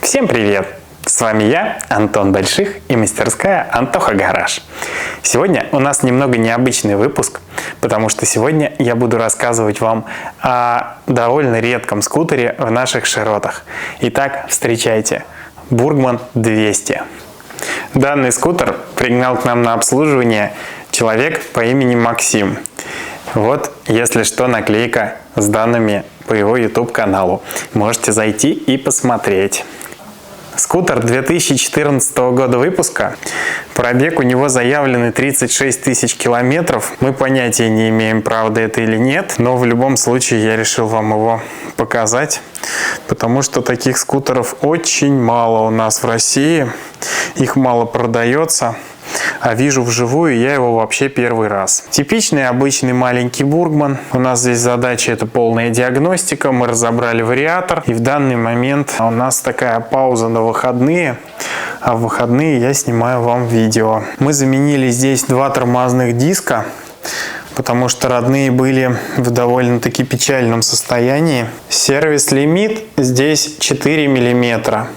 Всем привет! С вами я, Антон Больших, и мастерская Антоха Гараж. Сегодня у нас немного необычный выпуск, потому что сегодня я буду рассказывать вам о довольно редком скутере в наших широтах. Итак, встречайте, Burgman 200. Данный скутер пригнал к нам на обслуживание человек по имени Максим. Вот, если что, наклейка с данными по его YouTube каналу. Можете зайти и посмотреть. Скутер 2014 года выпуска. Пробег у него заявленный 36 тысяч километров. Мы понятия не имеем, правда это или нет, но в любом случае я решил вам его показать, потому что таких скутеров очень мало у нас в России. Их мало продается. А вижу вживую я его вообще первый раз. Типичный обычный маленький Burgman. У нас здесь задача — это полная диагностика. Мы разобрали вариатор. И в данный момент у нас такая пауза на выходные. А в выходные я снимаю вам видео. Мы заменили здесь два тормозных диска, потому что родные были в довольно-таки печальном состоянии. Сервис-лимит здесь 4 мм.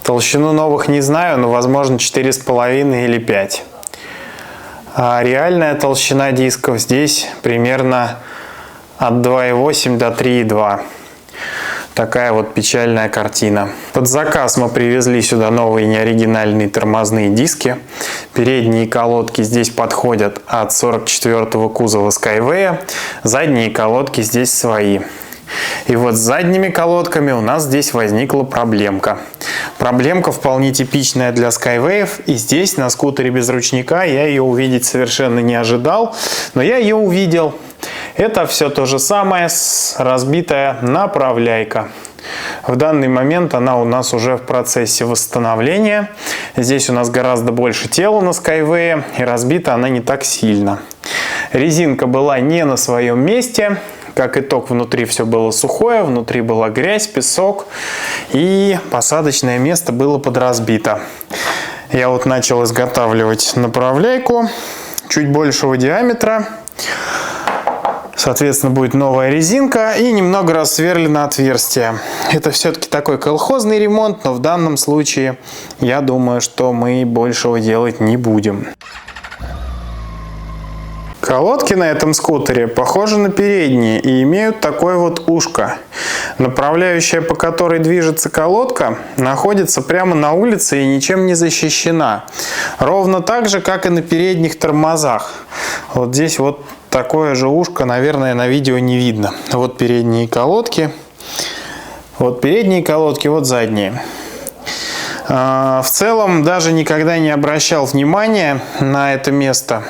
Толщину новых не знаю, но возможно 4,5 или 5. А реальная толщина дисков здесь примерно от 2,8 до 3,2. Такая вот печальная картина. Под заказ мы привезли сюда новые неоригинальные тормозные диски. Передние колодки здесь подходят от 44-го кузова Skyway. Задние колодки здесь свои. И вот с задними колодками у нас здесь возникла проблемка. Проблемка вполне типичная для Skyway. И здесь на скутере без ручника я ее увидеть совершенно не ожидал. Но я ее увидел. Это все то же самое, разбитая направляйка. В данный момент она у нас уже в процессе восстановления. Здесь у нас гораздо больше тела на Skyway. И разбита она не так сильно. Резинка была не на своем месте. Как итог, внутри все было сухое, внутри была грязь, песок, и посадочное место было подразбито. Я вот начал изготавливать направляйку чуть большего диаметра. Соответственно, будет новая резинка и немного рассверлено отверстие. Это все-таки такой колхозный ремонт, но в данном случае я думаю, что мы большего делать не будем. Колодки на этом скутере похожи на передние и имеют такое вот ушко. Направляющая, по которой движется колодка, находится прямо на улице и ничем не защищена. Ровно так же, как и на передних тормозах. Вот здесь вот такое же ушко, наверное, на видео не видно. Вот передние колодки. Вот передние колодки, вот задние. В целом даже никогда не обращал внимания на это место.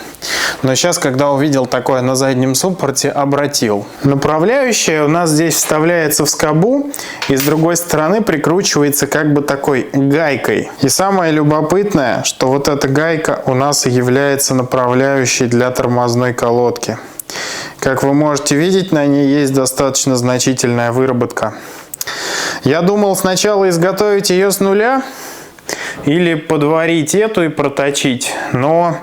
Но сейчас, когда увидел такое на заднем суппорте, обратил. Направляющая у нас здесь вставляется в скобу и с другой стороны прикручивается как бы такой гайкой. И самое любопытное, что вот эта гайка у нас и является направляющей для тормозной колодки. Как вы можете видеть, на ней есть достаточно значительная выработка. Я думал сначала изготовить ее с нуля или подварить эту и проточить, но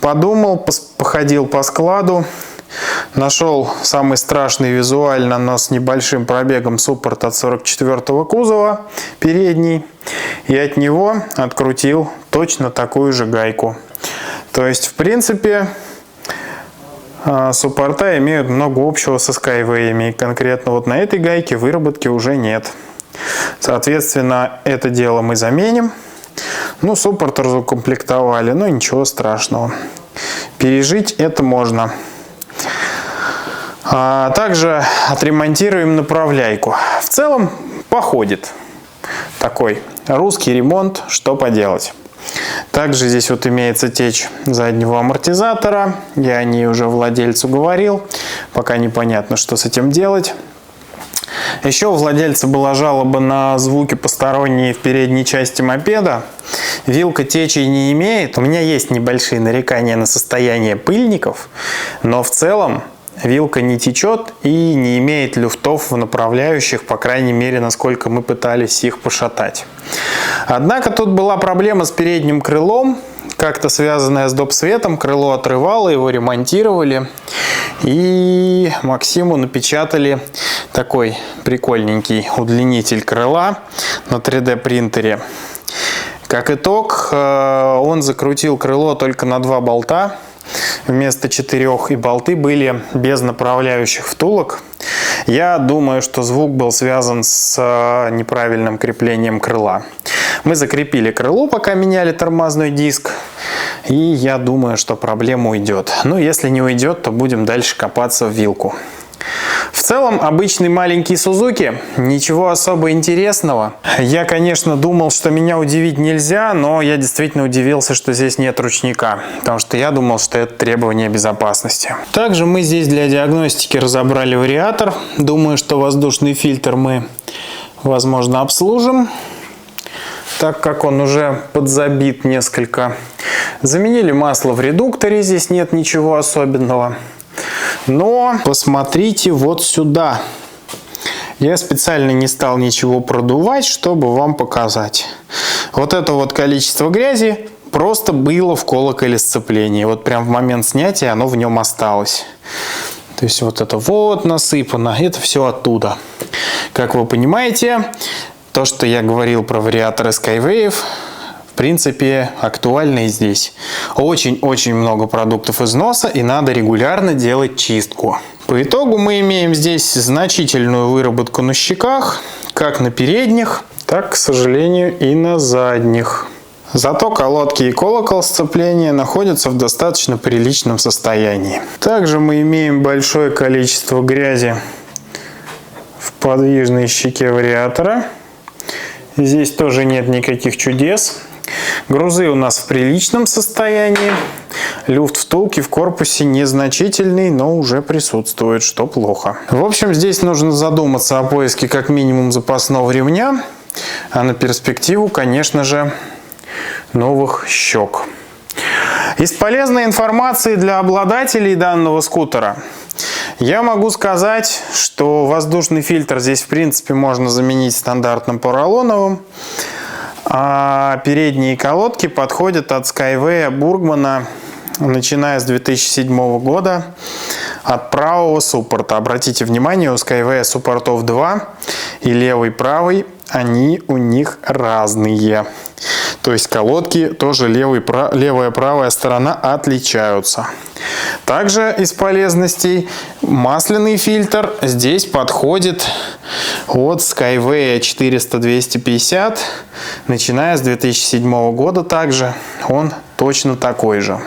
подумал, походил по складу, нашел самый страшный визуально, но с небольшим пробегом суппорт от 44-го кузова, передний, и от него открутил точно такую же гайку. То есть, в принципе, суппорта имеют много общего со Skyway, и конкретно вот на этой гайке выработки уже нет. Соответственно, это дело мы заменим. Ну, суппорт разукомплектовали, но ничего страшного. Пережить это можно. Также отремонтируем направляйку. В целом походит. Такой русский ремонт, что поделать. Также здесь вот имеется течь заднего амортизатора. Я о ней уже владельцу говорил. Пока непонятно, что с этим делать. Еще у владельца была жалоба на звуки посторонние в передней части мопеда. Вилка течи не имеет. У меня есть небольшие нарекания на состояние пыльников, но в целом вилка не течет и не имеет люфтов в направляющих, по крайней мере, насколько мы пытались их пошатать. Однако тут была проблема с передним крылом, как-то связанное с доп. Светом, крыло отрывало, его ремонтировали. И Максиму напечатали такой прикольненький удлинитель крыла на 3D принтере. Как итог, он закрутил крыло только на 2 болта вместо 4, и болты были без направляющих втулок. Я думаю, что звук был связан с неправильным креплением крыла. Мы закрепили крыло, пока меняли тормозной диск, и я думаю, что проблема уйдет. Но если не уйдет, то будем дальше копаться в вилку. В целом, обычный маленький Suzuki, ничего особо интересного. Я, конечно, думал, что меня удивить нельзя, но я действительно удивился, что здесь нет ручника, потому что я думал, что это требование безопасности. Также мы здесь для диагностики разобрали вариатор. Думаю, что воздушный фильтр мы, возможно, обслужим, так как он уже подзабит несколько. Заменили масло в редукторе, здесь нет ничего особенного. Но посмотрите вот сюда. Я специально не стал ничего продувать, чтобы вам показать. Вот это вот количество грязи просто было в колоколе сцепления. Вот прям в момент снятия оно в нем осталось. То есть вот это вот насыпано. Это все оттуда. Как вы понимаете, то, что я говорил про вариаторы Skywave, в принципе, актуально и здесь. Очень-очень много продуктов износа, и надо регулярно делать чистку. По итогу мы имеем здесь значительную выработку на щеках, как на передних, так, к сожалению, и на задних. Зато колодки и колокол сцепления находятся в достаточно приличном состоянии. Также мы имеем большое количество грязи в подвижной щеке вариатора. Здесь тоже нет никаких чудес. Грузы у нас в приличном состоянии. Люфт втулки в корпусе незначительный, но уже присутствует, что плохо. В общем, здесь нужно задуматься о поиске как минимум запасного ремня, а на перспективу, конечно же, новых щек. Из полезной информации для обладателей данного скутера я могу сказать, что воздушный фильтр здесь в принципе можно заменить стандартным поролоновым. А передние колодки подходят от Skyway Burgman, начиная с 2007 года, от правого суппорта. Обратите внимание, у Skyway суппортов 2, и левый и правый, они у них разные. То есть колодки тоже левая и правая сторона отличаются. Также из полезностей масляный фильтр здесь подходит от Skyway 400-250, начиная с 2007 года также он точно такой же.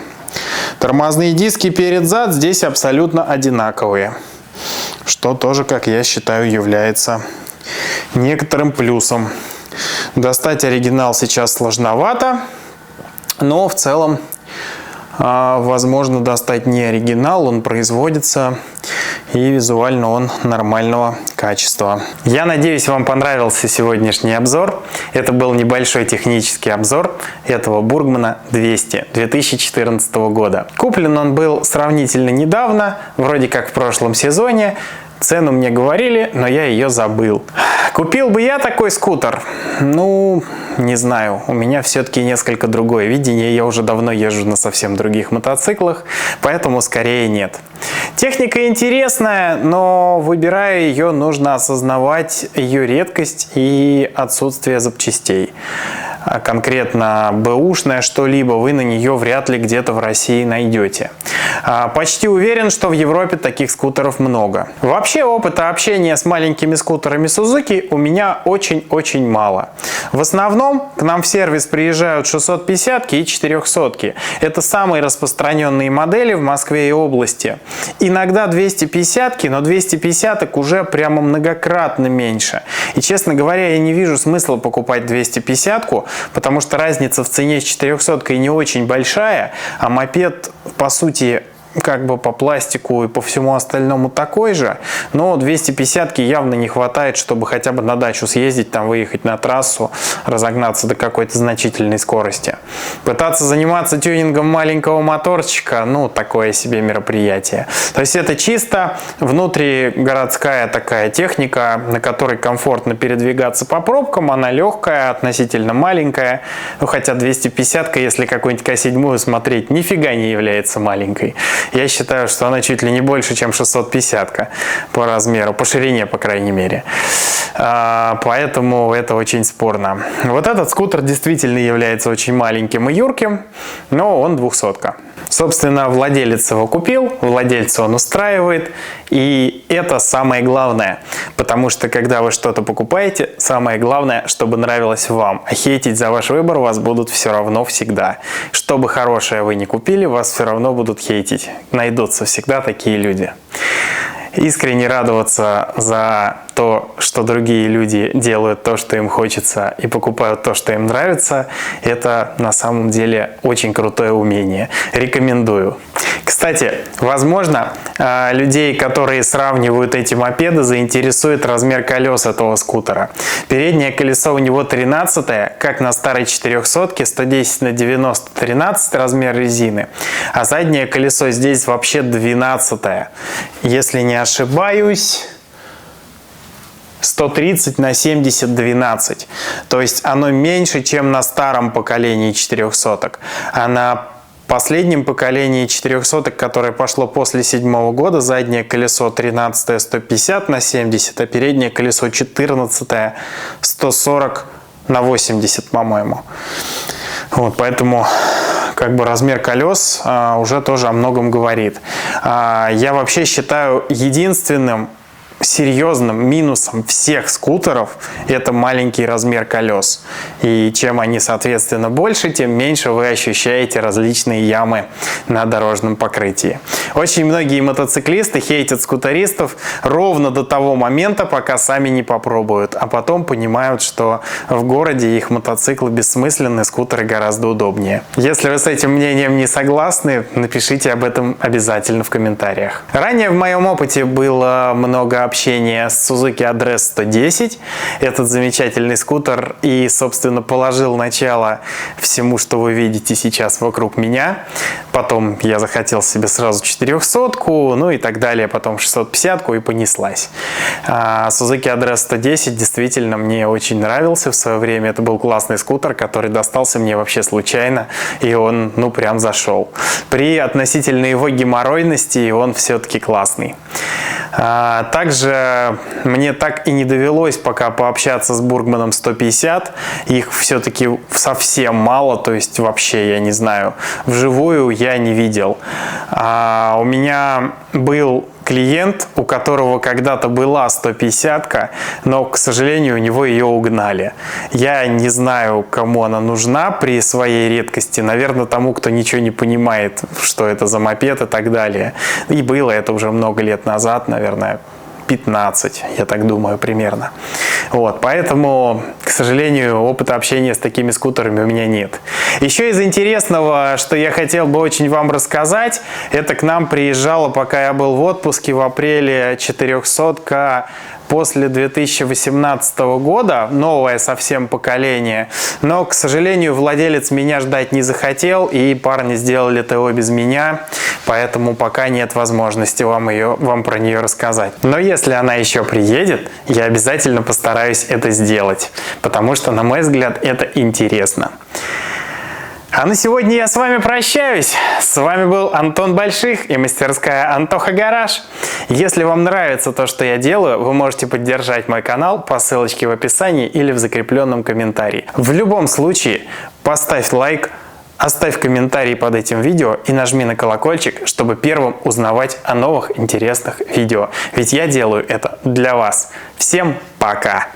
Тормозные диски перед-зад здесь абсолютно одинаковые, что тоже, как я считаю, является некоторым плюсом. Достать оригинал сейчас сложновато, но в целом возможно достать не оригинал, он производится и визуально он нормального качества. Я надеюсь, вам понравился сегодняшний обзор. Это был небольшой технический обзор этого Burgman 200 2014 года. Куплен он был сравнительно недавно, вроде как в прошлом сезоне. Цену мне говорили, но я ее забыл. Купил бы я такой скутер? Ну, не знаю. У меня все-таки несколько другое видение. Я уже давно езжу на совсем других мотоциклах, поэтому скорее нет. Техника интересная, но выбирая ее, нужно осознавать ее редкость и отсутствие запчастей. Конкретно бэушное что-либо вы на нее вряд ли где-то в России найдете. Почти уверен, что в Европе таких скутеров много. Вообще опыта общения с маленькими скутерами Suzuki у меня очень-очень мало. В основном к нам в сервис приезжают 650-ки и 400-ки. Это самые распространенные модели в Москве и области. Иногда 250-ки, но 250-ок уже прямо многократно меньше. И, честно говоря, я не вижу смысла покупать 250-ку, потому что разница в цене с 400-кой не очень большая, а мопед, по сути, как бы по пластику и по всему остальному такой же, но 250-ки явно не хватает, чтобы хотя бы на дачу съездить, там выехать на трассу, разогнаться до какой-то значительной скорости. Пытаться заниматься тюнингом маленького моторчика, ну, такое себе мероприятие. То есть это чисто внутригородская такая техника, на которой комфортно передвигаться по пробкам, она легкая, относительно маленькая, ну, хотя 250-ка, если какую-нибудь К7 смотреть, нифига не является маленькой. Я считаю, что она чуть ли не больше, чем 650-ка по размеру, по ширине, по крайней мере. Поэтому это очень спорно. Вот этот скутер действительно является очень маленьким и юрким, но он 200-ка. Собственно, владелец его купил, владельца он устраивает, и это самое главное, потому что когда вы что-то покупаете, самое главное, чтобы нравилось вам, а хейтить за ваш выбор вас будут все равно всегда. Что бы хорошее вы ни купили, вас все равно будут хейтить, найдутся всегда такие люди. Искренне радоваться за то, что другие люди делают то, что им хочется, и покупают то, что им нравится, это на самом деле очень крутое умение. Рекомендую. Кстати, возможно, людей, которые сравнивают эти мопеды, заинтересует размер колес этого скутера. Переднее колесо у него 13-е, как на старой 400-ке, 110 на 90, 13 размер резины, а заднее колесо здесь вообще 12-е. Если не ошибаюсь, 130 на 70 12. То есть оно меньше, чем на старом поколении 400-ок. А на последнем поколении 400-ок, которое пошло после 2007 года, заднее колесо 13 150 на 70, а переднее колесо 14 140 на 80, по-моему. Вот, поэтому как бы размер колес уже тоже о многом говорит. Я вообще считаю единственным серьезным минусом всех скутеров это маленький размер колес. И чем они, соответственно, больше, тем меньше вы ощущаете различные ямы на дорожном покрытии. Очень многие мотоциклисты хейтят скутеристов ровно до того момента, пока сами не попробуют, а потом понимают, что в городе их мотоциклы бессмысленны, скутеры гораздо удобнее. Если вы с этим мнением не согласны, напишите об этом обязательно в комментариях. Ранее в моем опыте было много общения с Suzuki Address 110. Этот замечательный скутер и, собственно, положил начало всему, что вы видите сейчас вокруг меня. Потом я захотел себе сразу 400-ку, ну и так далее, потом 650-ку и понеслась. Suzuki Address 110 действительно мне очень нравился в свое время. Это был классный скутер, который достался мне вообще случайно, и он, ну, прям зашел. При относительно его геморройности он все-таки классный. Также мне так и не довелось пока пообщаться с Бургманом 150. Их все-таки совсем мало, то есть вообще, я не знаю, вживую я не видел. У меня был клиент, у которого когда-то была 150-ка, но, к сожалению, у него ее угнали. Я не знаю, кому она нужна при своей редкости. Наверное, тому, кто ничего не понимает, что это за мопед и так далее. И было это уже много лет назад, наверное, 15, я так думаю, примерно. Вот, поэтому, к сожалению, опыта общения с такими скутерами у меня нет. Еще из интересного, что я хотел бы очень вам рассказать, это к нам приезжала, пока я был в отпуске, в апреле 400-ка после 2018 года, новое совсем поколение, но, к сожалению, владелец меня ждать не захотел, и парни сделали ТО без меня, поэтому пока нет возможности вам про нее рассказать. Но если она еще приедет, я обязательно постараюсь это сделать, потому что, на мой взгляд, это интересно. А на сегодня я с вами прощаюсь. С вами был Антон Больших и мастерская Антоха Гараж. Если вам нравится то, что я делаю, вы можете поддержать мой канал по ссылочке в описании или в закрепленном комментарии. В любом случае, поставь лайк, оставь комментарий под этим видео и нажми на колокольчик, чтобы первым узнавать о новых интересных видео. Ведь я делаю это для вас. Всем пока!